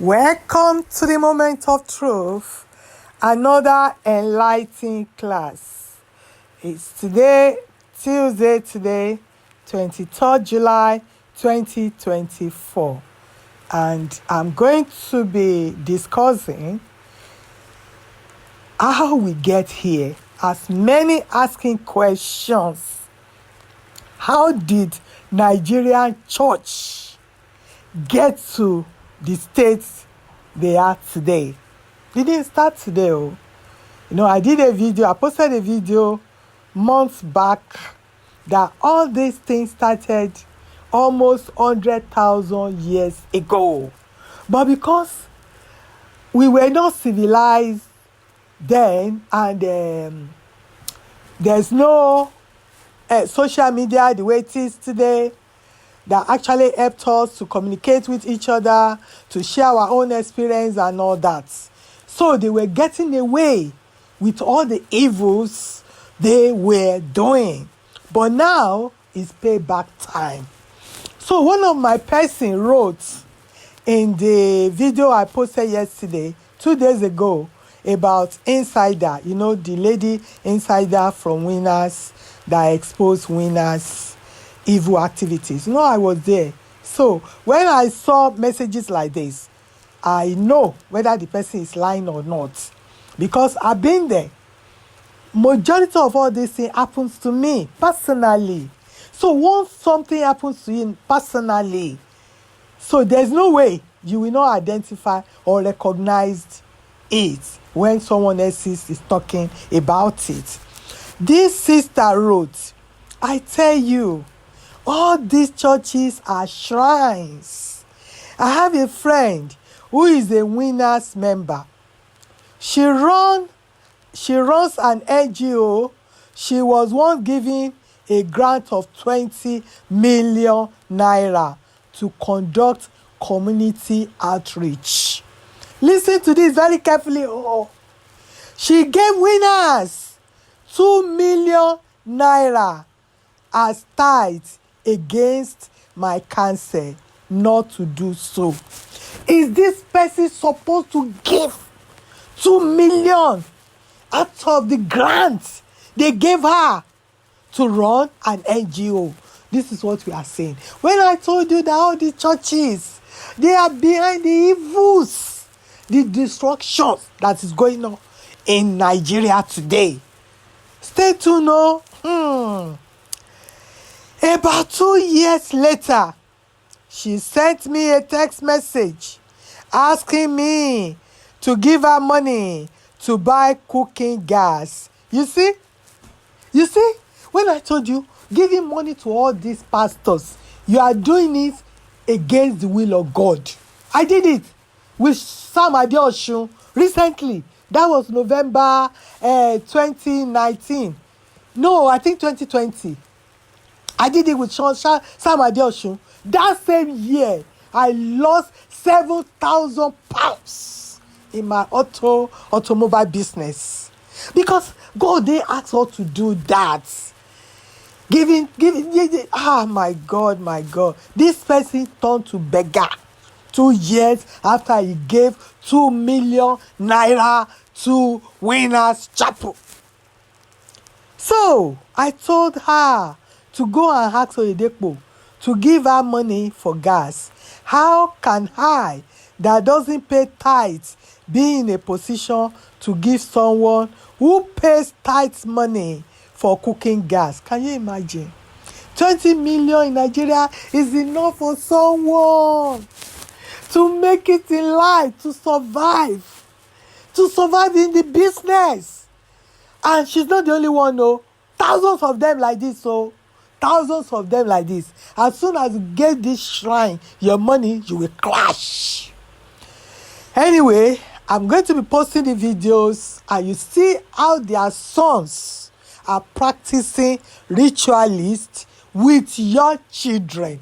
Welcome to the moment of truth, another enlightening class. It's today, Tuesday, 23rd July 2024, and I'm going to be discussing how we get here, as many asking questions. How did Nigerian church get to the states they are today? It didn't start today. I posted a video months back that all these things started almost 100,000 years ago. But because we were not civilized then, and there's no social media the way it is today, that actually helped us to communicate with each other, to share our own experience and all that. So they were getting away with all the evils they were doing. But now it's payback time. So one of my person wrote in the video I posted yesterday, 2 days ago, about Insider, the lady Insider from Winners that exposed Winners' evil activities. I was there. So when I saw messages like this, I know whether the person is lying or not, because I've been there. Majority of all this thing happens to me personally. So once something happens to you personally, so there's no way you will not identify or recognize it when someone else is talking about it. This sister wrote, I tell you, all these churches are shrines. I have a friend who is a Winners member. She runs an NGO. She was once given a grant of 20 million naira to conduct community outreach. Listen to this very carefully. She gave Winners 2 million naira as tithes against my counsel not to do so. Is this person supposed to give 2 million out of the grant they gave her to run an NGO? This is what we are saying. When I told you that all the churches, they are behind the evils, the destruction that is going on in Nigeria today. Stay tuned. About 2 years later, she sent me a text message asking me to give her money to buy cooking gas. You see, when I told you, giving money to all these pastors, you are doing it against the will of God. I did it with Sam Adeosun recently. That was November 2019. No, I think 2020. I did it with Sam Adeosun. That same year, I lost 7,000 pounds in my automobile business. Because God didn't ask us to do that. Giving, my God. This person turned to beggar 2 years after he gave 2 million naira to Winners Chapel. So, I told her to go and ask Origbo to give her money for gas. How can I, that doesn't pay tithes, be in a position to give someone who pays tithes money for cooking gas? Can you imagine? 20 million in Nigeria is enough for someone to make it in life, to survive in the business. And she's not the only one, no. Thousands of them like this, thousands of them like this. As soon as you get this shrine, your money, you will crash. Anyway, I'm going to be posting the videos, and you see how their sons are practicing ritualists with your children.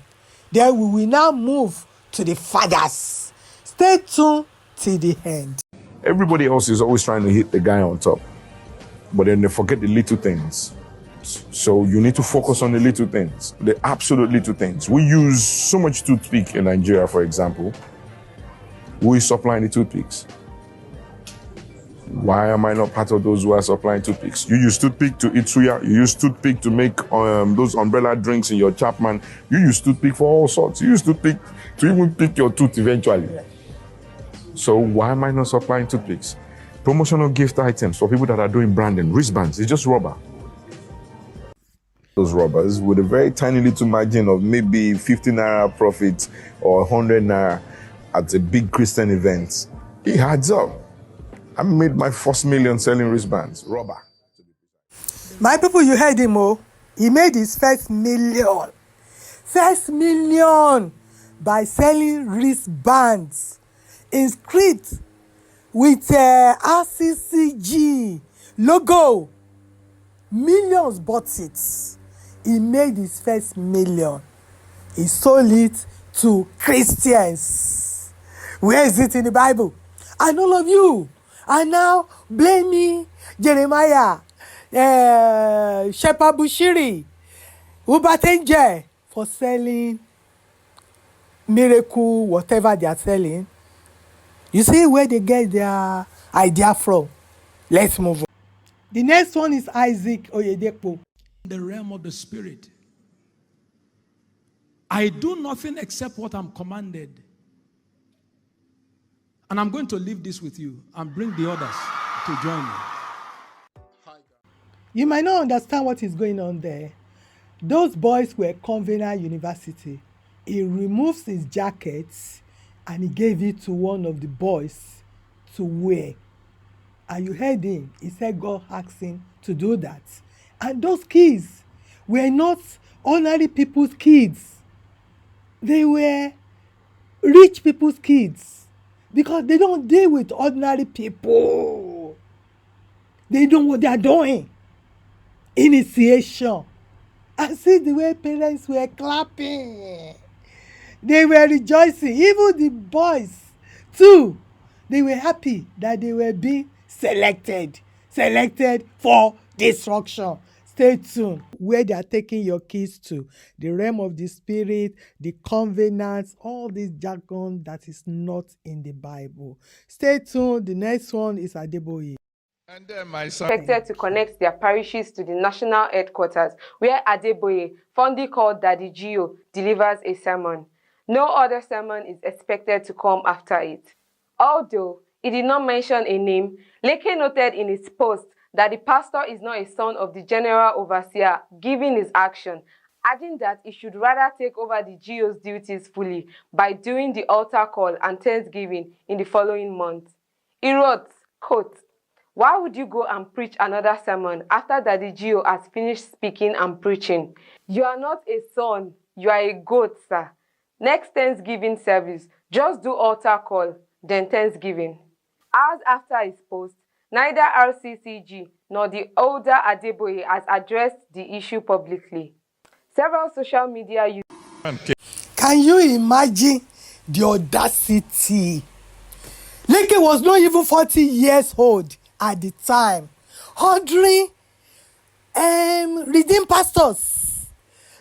Then we will now move to the fathers. Stay tuned till the end. Everybody else is always trying to hit the guy on top, but then they forget the little things. So you need to focus on the little things, the absolute little things. We use so much toothpick in Nigeria, for example. Who is supplying the toothpicks? Why am I not part of those who are supplying toothpicks? You use toothpick to eat suya. You use toothpick to make those umbrella drinks in your Chapman. You use toothpick for all sorts. You use toothpick to even pick your tooth eventually. So why am I not supplying toothpicks? Promotional gift items for people that are doing branding. Wristbands, it's just rubber. Those rubbers with a very tiny little margin of maybe 50 naira profit or 100 naira at a big Christian event. It adds up. I made my first million selling wristbands, rubber. My people, you heard him, oh. He made his first million. First million by selling wristbands in script with RCCG logo. Millions bought it. He made his first million. He sold it to Christians. Where is it in the Bible? And all of you are now blaming Jeremiah, Shepherd Bushiri, Ubatenje for selling miracle, whatever they are selling. You see where they get their idea from. Let's move on. The next one is Isaac Oyedepo. In the realm of the spirit, I do nothing except what I'm commanded. And I'm going to leave this with you and bring the others to join me. You might not understand what is going on there. Those boys were Convener University. He removes his jacket and he gave it to one of the boys to wear. And you heard him. He said God asked him to do that. And those kids were not ordinary people's kids. They were rich people's kids. Because they don't deal with ordinary people. They know what they are doing. Initiation. And see the way parents were clapping. They were rejoicing. Even the boys too. They were happy that they were being selected for destruction. Stay tuned where they are taking your kids to. The realm of the spirit, the covenants, all this jargon that is not in the Bible. Stay tuned. The next one is Adeboye. And then my son expected to connect their parishes to the national headquarters, where Adeboye, fondly called Daddy Gio, delivers a sermon. No other sermon is expected to come after it. Although he did not mention a name, Leke noted in his post that the pastor is not a son of the general overseer given his action, adding that he should rather take over the GO's duties fully by doing the altar call and thanksgiving in the following month. He wrote, quote, "Why would you go and preach another sermon after that the GO has finished speaking and preaching? You are not a son, you are a goat, sir. Next Thanksgiving service, just do altar call, then Thanksgiving." Hours after his post, neither RCCG nor the older Adeboye has addressed the issue publicly. Several social media users. Can you imagine the audacity? Leke was not even 40 years old at the time, ordering redeemed pastors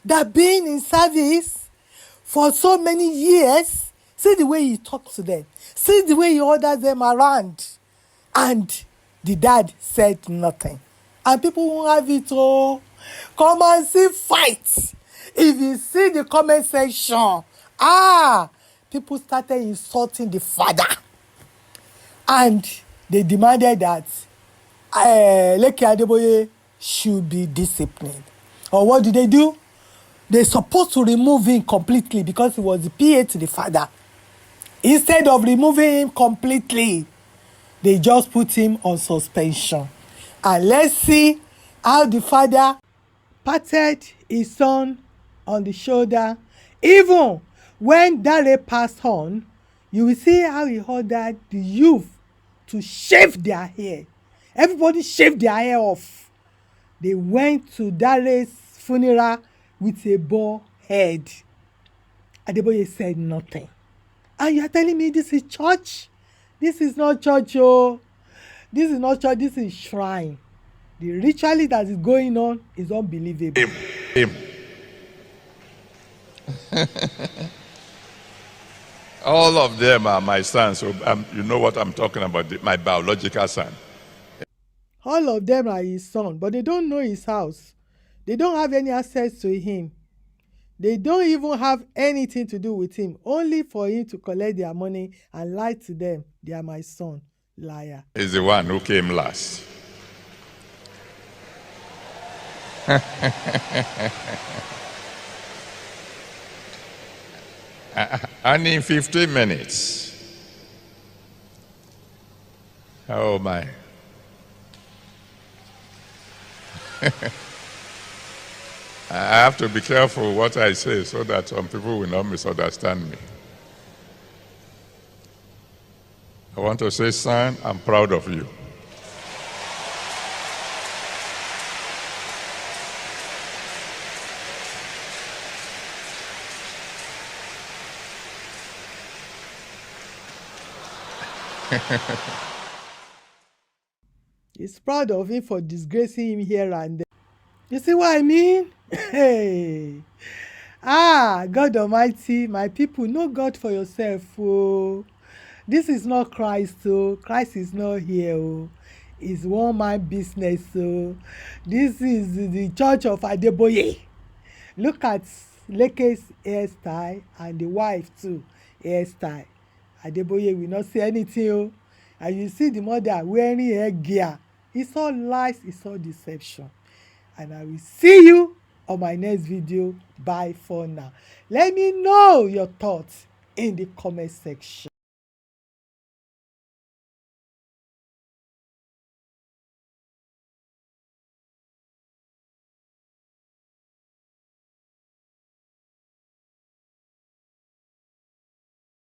that been in service for so many years. See the way he talks to them. See the way he orders them around. And the dad said nothing. And people won't have it, oh. Come and see fight. If you see the comment section, people started insulting the father. And they demanded that Leke Adeboye should be disciplined. Or what did they do? They're supposed to remove him completely because he was the PA to the father. Instead of removing him completely, they just put him on suspension. And let's see how the father patted his son on the shoulder. Even when Dare passed on, you will see how he ordered the youth to shave their hair. Everybody shaved their hair off. They went to Dare's funeral with a bald head. Adeboye said nothing. And you are telling me this is church? This is not church, oh. This is not church, this is shrine. The ritual that is going on is unbelievable. All of them are my sons, so you know what I'm talking about, my biological son. All of them are his son, but they don't know his house. They don't have any access to him. They don't even have anything to do with him, only for him to collect their money and lie to them. They are my son. Liar. He's the one who came last. And in 15 minutes, oh my. I have to be careful what I say so that some people will not misunderstand me. I want to say, son, I'm proud of you. He's proud of him for disgracing him here and there. You see what I mean? Hey. God Almighty, my people, know God for yourself. Oh. This is not Christ. Oh. Christ is not here. Oh. It's one man business. Oh. This is the church of Adeboye. Look at Leke's hairstyle and the wife too hairstyle. Adeboye will not say anything. Oh. And you see the mother wearing hair gear. It's all lies, it's all deception. And I will see you on my next video. Bye for now. Let me know your thoughts in the comment section.